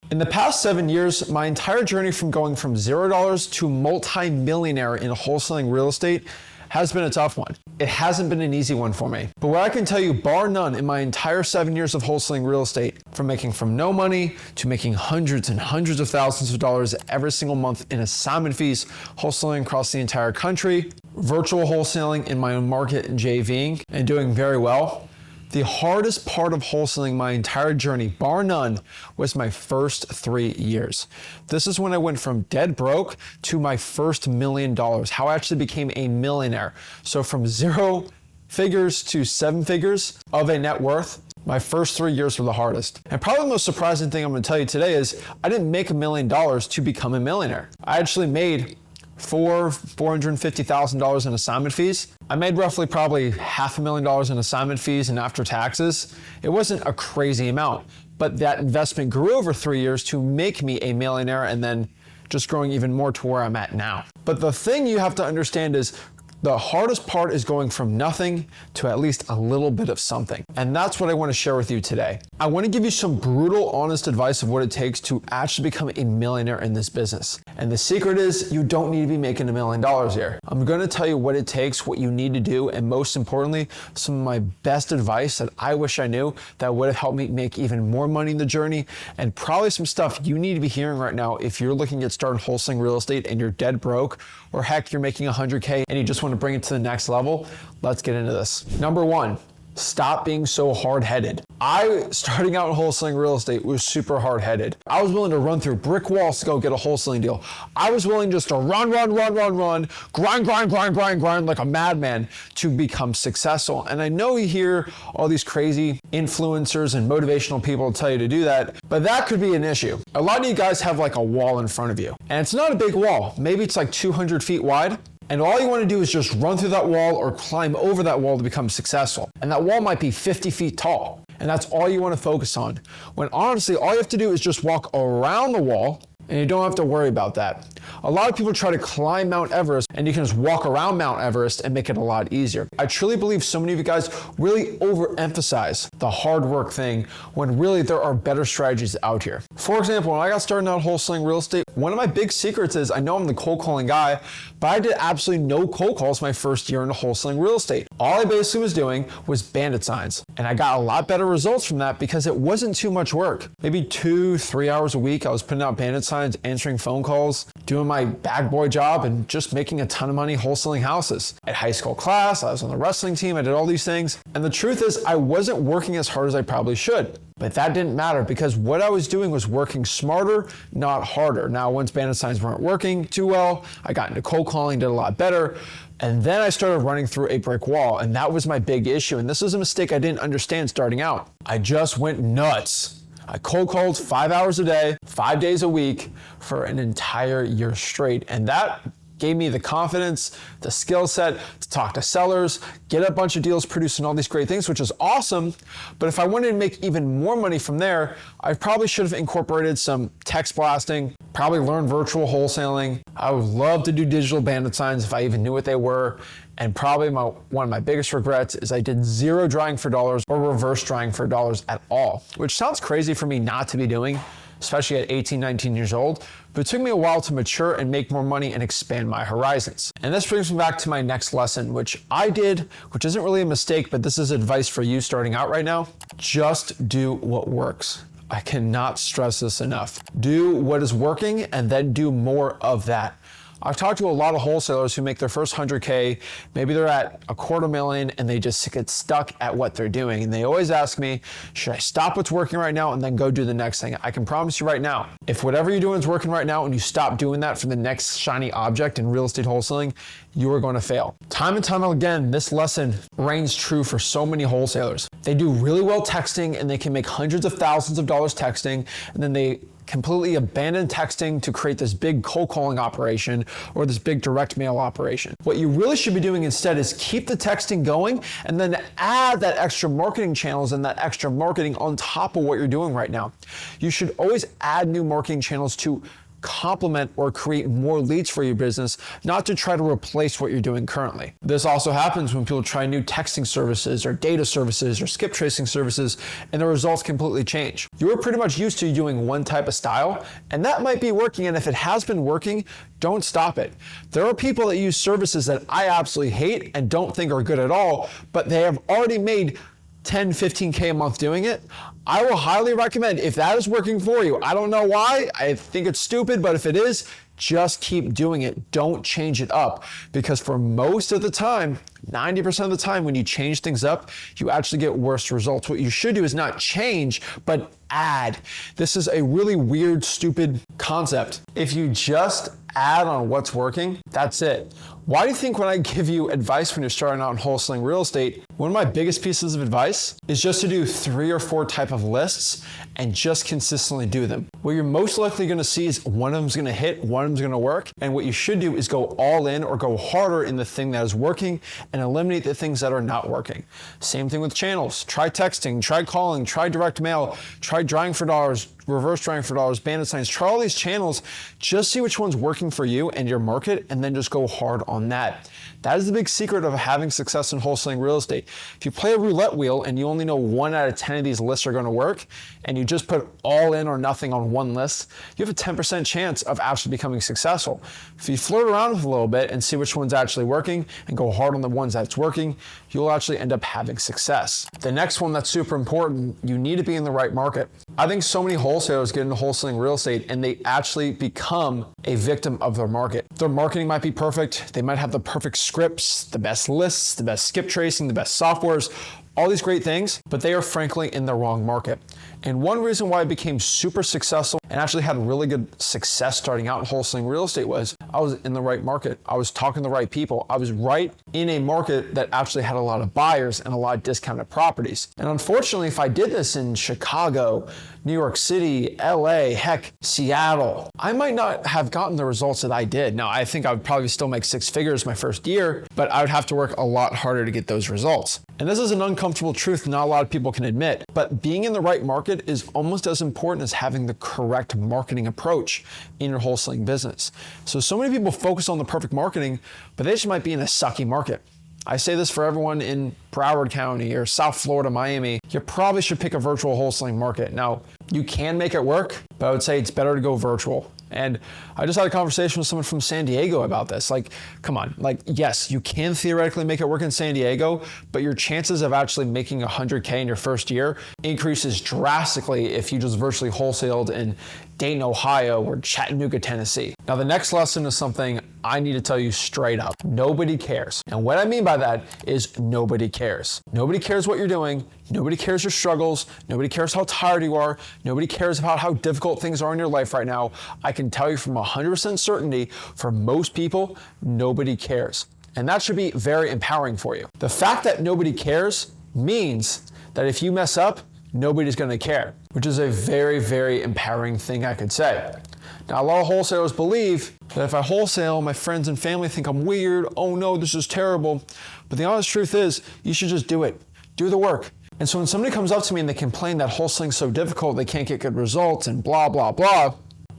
In the past 7 years, my entire journey from going from $0 to multi-millionaire in wholesaling real estate has been a tough one. It hasn't been an easy one for me. But what I can tell you, bar none, in my entire 7 years of wholesaling real estate, from making from no money to making hundreds and hundreds of thousands of dollars every single month in assignment fees, wholesaling across the entire country, virtual wholesaling in my own market and JVing, and doing very well, the hardest part of wholesaling my entire journey, bar none, was my first 3 years. This is when I went from dead broke to my first $1 million, how I actually became a millionaire. So from 0 figures to 7 figures of a net worth, my first 3 years were the hardest. And probably the most surprising thing I'm gonna tell you today is I didn't make $1 million to become a millionaire. I actually made $450,000 in assignment fees. I made roughly probably $500,000 in assignment fees and after taxes. It wasn't a crazy amount, but that investment grew over 3 years to make me a millionaire and then just growing even more to where I'm at now. But the thing you have to understand is the hardest part is going from nothing to at least a little bit of something. And that's what I want to share with you today. I want to give you some brutal, honest advice of what it takes to actually become a millionaire in this business. And the secret is you don't need to be making $1 million here. I'm going to tell you what it takes, what you need to do, and most importantly, some of my best advice that I wish I knew that would have helped me make even more money in the journey, and probably some stuff you need to be hearing right now if you're looking at starting wholesaling real estate and you're dead broke, or heck, you're making 100K and you just want to bring it to the next level. Let's get into this. Number one, stop being so hard-headed. Starting out in wholesaling real estate, was super hard-headed. I was willing to run through brick walls to go get a wholesaling deal. I was willing just to run, grind like a madman to become successful. And I know you hear all these crazy influencers and motivational people tell you to do that, but that could be an issue. A lot of you guys have like a wall in front of you, and it's not a big wall. Maybe it's like 200 feet wide. And all you want to do is just run through that wall or climb over that wall to become successful. And that wall might be 50 feet tall. And that's all you want to focus on. When honestly, all you have to do is just walk around the wall and you don't have to worry about that. A lot of people try to climb Mount Everest and you can just walk around Mount Everest and make it a lot easier. I truly believe so many of you guys really overemphasize the hard work thing when really there are better strategies out here. For example, when I got started out wholesaling real estate, one of my big secrets is I know I'm the cold calling guy, but I did absolutely no cold calls my first year into wholesaling real estate. All I basically was doing was bandit signs. And I got a lot better results from that because it wasn't too much work. Maybe 2-3 hours a week, I was putting out bandit signs, answering phone calls, doing my bag boy job, and just making a ton of money wholesaling houses. At high school class, I was on the wrestling team, I did all these things. And the truth is, I wasn't working as hard as I probably should. But that didn't matter because what I was doing was working smarter, not harder. Now, once bandit signs weren't working too well, I got into cold calling, did a lot better. And then I started running through a brick wall, and that was my big issue. And this is a mistake I didn't understand starting out. I just went nuts. I cold called 5 hours a day, 5 days a week for an entire year straight. And that gave me the confidence, the skill set to talk to sellers, get a bunch of deals producing all these great things, which is awesome. But if I wanted to make even more money from there, I probably should have incorporated some text blasting, probably learn virtual wholesaling. I would love to do digital bandit signs if I even knew what they were. And probably one of my biggest regrets is I did zero drawing for dollars or reverse drawing for dollars at all, which sounds crazy for me not to be doing, especially at 18, 19 years old, but it took me a while to mature and make more money and expand my horizons. And this brings me back to my next lesson, which I did, which isn't really a mistake, but this is advice for you starting out right now. Just do what works. I cannot stress this enough. Do what is working and then do more of that. I've talked to a lot of wholesalers who make their first 100K, maybe they're at $250,000 and they just get stuck at what they're doing. And they always ask me, should I stop what's working right now and then go do the next thing? I can promise you right now, if whatever you're doing is working right now and you stop doing that for the next shiny object in real estate wholesaling, you are going to fail. Time and time again, this lesson reigns true for so many wholesalers. They do really well texting and they can make hundreds of thousands of dollars texting, and then they completely abandon texting to create this big cold calling operation or this big direct mail operation. What you really should be doing instead is keep the texting going and then add that extra marketing channels and that extra marketing on top of what you're doing right now. You should always add new marketing channels to complement or create more leads for your business, not to try to replace what you're doing currently. This also happens when people try new texting services or data services or skip tracing services, and the results completely change. You're pretty much used to doing one type of style, and that might be working, and if it has been working, don't stop it. There are people that use services that I absolutely hate and don't think are good at all, but they have already made 10, 15K a month doing it. I will highly recommend, if that is working for you, I don't know why, I think it's stupid, but if it is, just keep doing it. Don't change it up, because for most of the time, 90% of the time, when you change things up, you actually get worse results. What you should do is not change, but add. This is a really weird, stupid concept. If you just add on what's working, that's it. Why do you think when I give you advice when you're starting out in wholesaling real estate, one of my biggest pieces of advice is just to do 3 or 4 type of lists and just consistently do them. What you're most likely gonna see is one of them's gonna hit, one of them's gonna work, and what you should do is go all in or go harder in the thing that is working and eliminate the things that are not working. Same thing with channels. Try texting, try calling, try direct mail, try drawing for dollars, reverse drawing for dollars, bandit signs. Try all these channels, just see which one's working for you and your market, and then just go hard on that. That is the big secret of having success in wholesaling real estate. If you play a roulette wheel and you only know 1 out of 10 of these lists are gonna work, and you just put all in or nothing on one list, you have a 10% chance of actually becoming successful. If you flirt around with a little bit and see which one's actually working and go hard on the ones that's working, you'll actually end up having success. The next one that's super important, you need to be in the right market. I think so many wholesalers get into wholesaling real estate and they actually become a victim of their market. Their marketing might be perfect. They might have the perfect scripts, the best lists, the best skip tracing, the best softwares, all these great things, but they are frankly in the wrong market. And one reason why I became super successful and actually had really good success starting out in wholesaling real estate was I was in the right market. I was talking to the right people. I was right in a market that actually had a lot of buyers and a lot of discounted properties. And unfortunately, if I did this in Chicago, New York City, LA, heck, Seattle, I might not have gotten the results that I did. Now, I think I would probably still make 6 figures my first year, but I would have to work a lot harder to get those results. And this is an uncomfortable truth not a lot of people can admit, but being in the right market is almost as important as having the correct marketing approach in your wholesaling business. So many people focus on the perfect marketing, but they just might be in a sucky market. I say this for everyone in Broward County or South Florida, Miami. You probably should pick a virtual wholesaling market. Now, you can make it work, but I would say it's better to go virtual. And I just had a conversation with someone from San Diego about this. Like, come on, like, yes, you can theoretically make it work in San Diego, but your chances of actually making 100K in your first year increases drastically if you just virtually wholesaled in Dayton, Ohio, or Chattanooga, Tennessee. Now, the next lesson is something I need to tell you straight up. Nobody cares. And what I mean by that is nobody cares. Nobody cares what you're doing. Nobody cares your struggles. Nobody cares how tired you are. Nobody cares about how difficult things are in your life right now. I can tell you from 100% certainty, for most people, nobody cares. And that should be very empowering for you. The fact that nobody cares means that if you mess up, nobody's gonna care, which is a very, very empowering thing I could say. Now, a lot of wholesalers believe that if I wholesale, my friends and family think I'm weird. Oh no, this is terrible. But the honest truth is, you should just do it. Do the work. And so when somebody comes up to me and they complain that wholesaling's so difficult, they can't get good results and blah, blah, blah,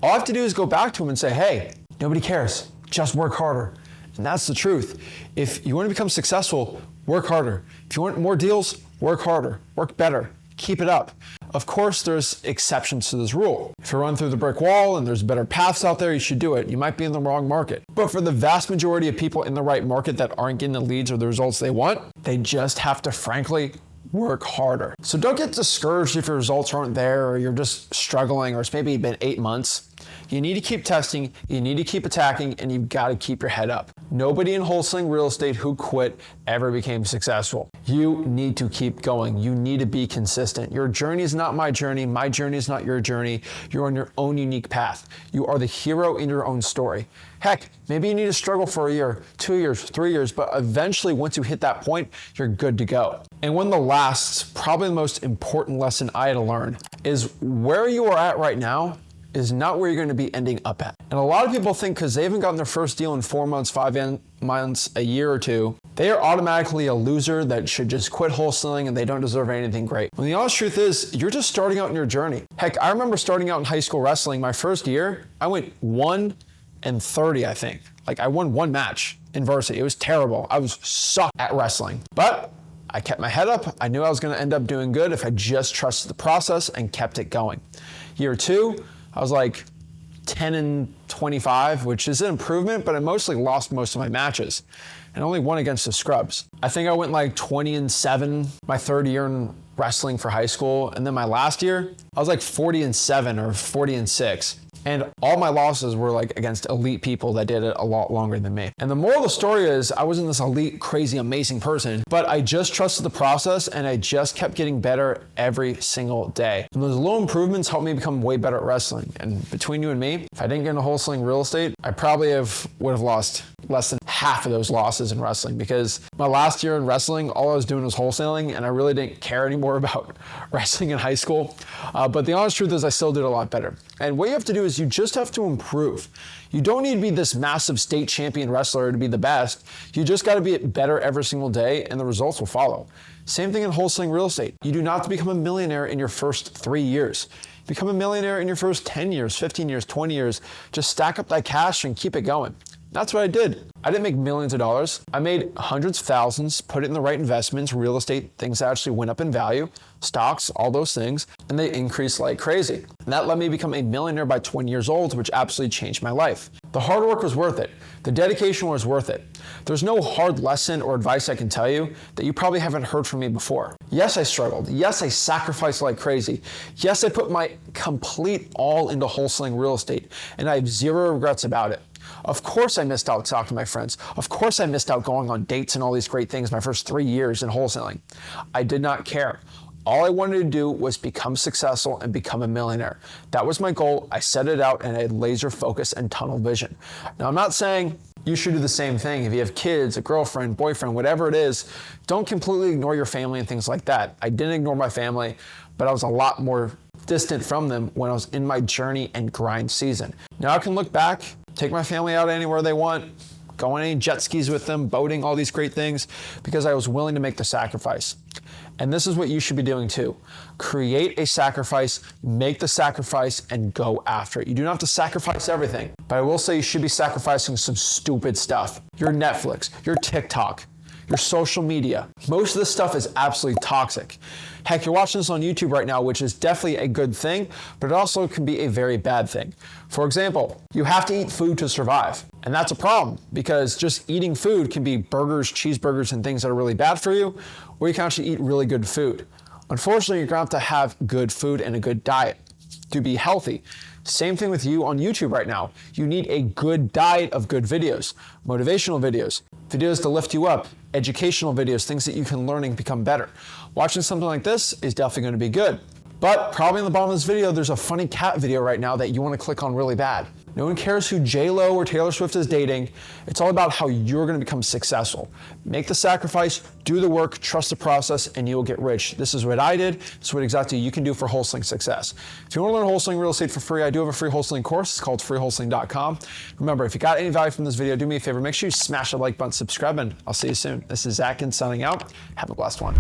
all I have to do is go back to them and say, hey, nobody cares. Just work harder. And that's the truth. If you want to become successful, work harder. If you want more deals, work harder, work better. Keep it up. Of course, there's exceptions to this rule. If you run through the brick wall and there's better paths out there, you should do it. You might be in the wrong market. But for the vast majority of people in the right market that aren't getting the leads or the results they want, they just have to, frankly, work harder. So don't get discouraged if your results aren't there or you're just struggling or it's maybe been 8 months. You need to keep testing, you need to keep attacking, and you've got to keep your head up. Nobody in wholesaling real estate who quit ever became successful. You need to keep going. You need to be consistent. Your journey is not my journey is not your journey. You're on your own unique path. You are the hero in your own story. Heck, maybe you need to struggle for a year, 2 years, 3 years, but eventually once you hit that point, you're good to go. And one of the last, probably the most important lesson I had to learn is where you are at right now is not where you're going to be ending up at. And a lot of people think because they haven't gotten their first deal in 4 months, 5 months, a year or two, they are automatically a loser that should just quit wholesaling and they don't deserve anything great. When the honest truth is, you're just starting out in your journey. Heck, I remember starting out in high school wrestling. My first year, I went 1-30, I think. Like I won one match in varsity. It was terrible. I was sucked at wrestling. But I kept my head up. I knew I was gonna end up doing good if I just trusted the process and kept it going. Year 2, I was like 10-25, which is an improvement, but I mostly lost most of my matches and only won against the scrubs. I think I went like 20-7 my third year in wrestling for high school. And then my last year, I was like 40-7 or 40-6. And all my losses were like against elite people that did it a lot longer than me. And the moral of the story is I wasn't this elite, crazy, amazing person, but I just trusted the process and I just kept getting better every single day. And those little improvements helped me become way better at wrestling. And between you and me, if I didn't get into wholesaling real estate, I probably would have lost less than half of those losses in wrestling, because my last year in wrestling, all I was doing was wholesaling and I really didn't care anymore about wrestling in high school. But the honest truth is I still did a lot better. And what you have to do is you just have to improve. You don't need to be this massive state champion wrestler to be the best. You just got to be better every single day and the results will follow. Same thing in wholesaling real estate. You do not have to become a millionaire in your first 3 years. Become a millionaire in your first 10 years, 15 years, 20 years. Just stack up that cash and keep it going. That's what I did. I didn't make millions of dollars. I made hundreds of thousands, put it in the right investments, real estate, things that actually went up in value, stocks, all those things, and they increased like crazy. And that let me become a millionaire by 20 years old, which absolutely changed my life. The hard work was worth it. The dedication was worth it. There's no hard lesson or advice I can tell you that you probably haven't heard from me before. Yes, I struggled. Yes, I sacrificed like crazy. Yes, I put my complete all into wholesaling real estate, and I have zero regrets about it. Of course I missed out talking to my friends. Of course I missed out going on dates and all these great things my first 3 years in wholesaling. I did not care. All I wanted to do was become successful and become a millionaire. That was my goal. I set it out and I had laser focus and tunnel vision. Now I'm not saying you should do the same thing. If you have kids, a girlfriend, boyfriend, whatever it is, don't completely ignore your family and things like that. I didn't ignore my family, but I was a lot more distant from them when I was in my journey and grind season. Now I can look back, take my family out anywhere they want, go on any jet skis with them, boating, all these great things, because I was willing to make the sacrifice. And this is what you should be doing too. Create a sacrifice, make the sacrifice, and go after it. You do not have to sacrifice everything, but I will say you should be sacrificing some stupid stuff. Your Netflix, your TikTok, your social media. Most of this stuff is absolutely toxic. Heck, you're watching this on YouTube right now, which is definitely a good thing, but it also can be a very bad thing. For example, you have to eat food to survive. And that's a problem because just eating food can be burgers, cheeseburgers, and things that are really bad for you, or you can actually eat really good food. Unfortunately, you're gonna have to have good food and a good diet to be healthy. Same thing with you on YouTube right now. You need a good diet of good videos, motivational videos, videos to lift you up, educational videos, things that you can learn and become better. Watching something like this is definitely going to be good. But probably in the bottom of this video, there's a funny cat video right now that you want to click on really bad. No one cares who J-Lo or Taylor Swift is dating. It's all about how you're going to become successful. Make the sacrifice, do the work, trust the process, and you will get rich. This is what I did. This is what exactly you can do for wholesaling success. If you want to learn wholesaling real estate for free, I do have a free wholesaling course. It's called freewholesaling.com. Remember, if you got any value from this video, do me a favor. Make sure you smash the like button, subscribe, and I'll see you soon. This is Zach Ginn signing out. Have a blessed one.